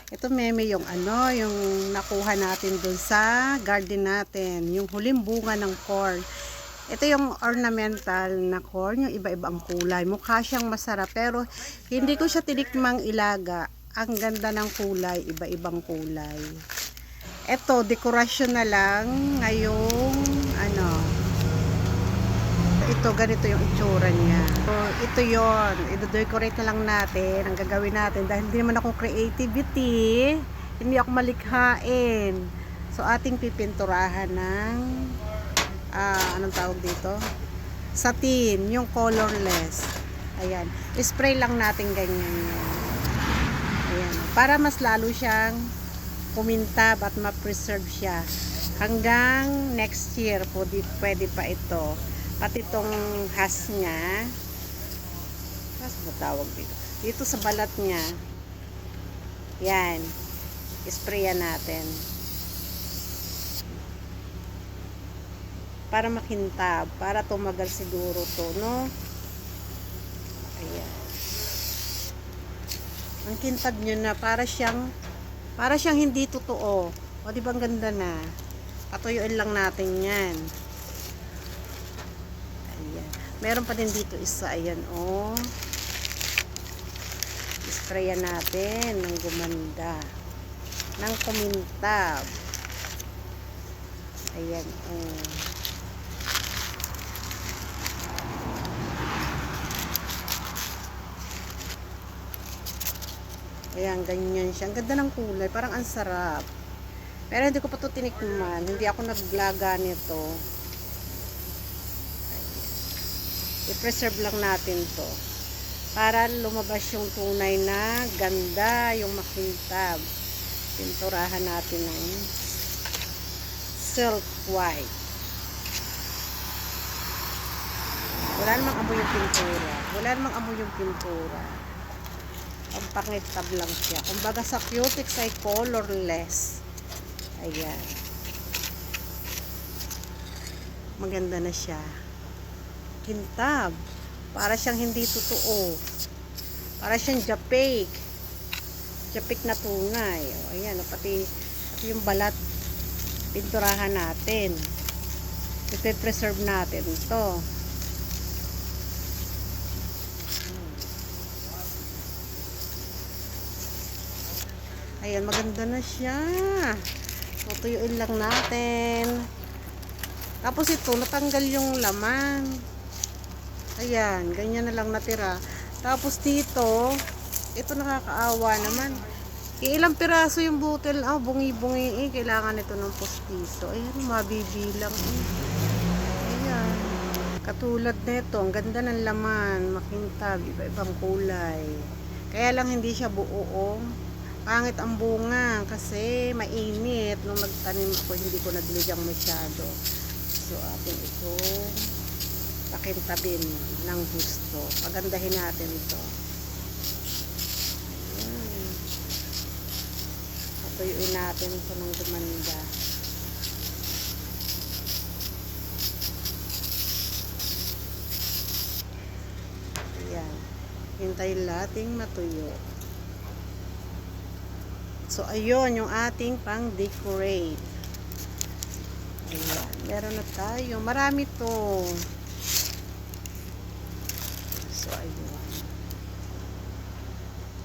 Ito meme yung ano, yung nakuha natin dun sa garden natin, yung huling bunga ng corn. Ito yung ornamental na corn, yung iba-ibang kulay. Mukha siyang masarap pero hindi ko siya tinikmang ilaga. Ang ganda ng kulay, iba-ibang kulay. Ito, dekorasyon na lang ngayong ano, ito, ganito yung itsura niya. So, ito yon, i-decorate na lang natin. Ang gagawin natin, dahil hindi naman ako creativity, hindi ako malikhain. So, ating pipinturahan ng, anong tawag dito? Satin, yung colorless. Ayan. Spray lang natin ganyan yan. Ayan. Para mas lalo siyang kumintab at ma-preserve siya. Hanggang next year, pwede pa ito. Pati itong has niya, has ba tawag dito? Dito sa balat niya, yan, isprayan natin. Para makintab, para tumagal siguro to, no? Ayan. Ang kintab nyo na, para siyang hindi totoo. O, di ba ang ganda na? Patuyuin lang natin yan. Ayan. Meron pa din dito isa, ayan, oh. Isprayan natin ng gumanda. Ng kumintab. Ayan, oh. Ayan, ganyan siya. Ang ganda ng kulay. Parang ang sarap. Pero hindi ko pa ito tinikman. Hindi ako naglaga nito. I-preserve lang natin to para lumabas yung tunay na ganda, yung makintab. Pinturahan natin ng silk white. Wala namang amoy yung pintura. Wala namang amoy yung pintura. Ang pangitab lang siya. Kumbaga sa Cutex ay colorless. Ayan. Maganda na siya. Kintab. Para siyang hindi totoo. Para siyang japik. Japik na tunay. O, ayan. Pati yung balat, pinturahan natin. I-preserve natin ito. Ayan, maganda na siya. Tutuyuin lang natin. Tapos ito, natanggal yung laman. Ayan, ganyan na lang natira. Tapos dito, ito nakakaawa naman. Ilang piraso yung butil. Bungi-bungi eh. Kailangan ito ng postiso. Ayan, mabibilang eh. Ayan. Katulad nito, ang ganda ng laman. Makintab, iba-ibang kulay. Kaya lang hindi siya buo. Pangit ang bunga kasi mainit. Nung nagtanim ako, hindi ko nagligang masyado. So, atin ito pakintabin ng gusto. Pagandahin natin ito. Ayan. Patuyuin natin ito ng gumanda. Ayan. Hintayin nating matuyo. So, ayun yung ating pang-decorate. Ayan. Meron na tayo. Marami to. So, ayun.